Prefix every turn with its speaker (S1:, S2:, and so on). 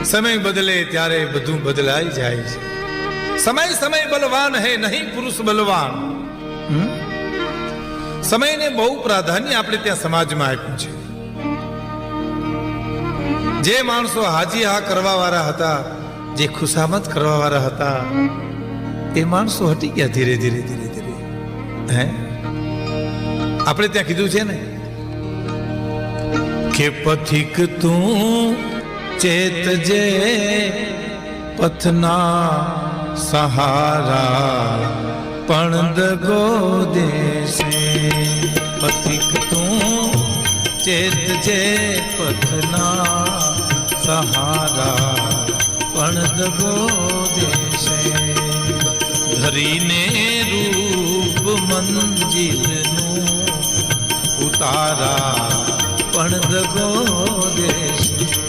S1: સમય બદલે ત્યારે બધું બદલાઈ જાય છે. સમય સમય બલવાન હે નહીં પુરુષ બલવાન. સમયને બહુ પ્રાધાન્ય આપણે ત્યાં સમાજમાં આપ્યું છે. જે માણસો હાજી હા કરવા વાળા હતા, જે ખુશામત કરવા વાળા હતા, એ માણસો હટી ગયા ધીરે ધીરે ધીરે ધીરે. હે આપણે ત્યાં કીધું છે ને કે પથિક તું ચેતજે પથના સહારા પણ દગો દેશે. પથિક તું ચેતજે પથના સહારા પણ દગો દેશે. ધરીને રૂપ મંજિલનું ઉતારા પણ દગો દેશે.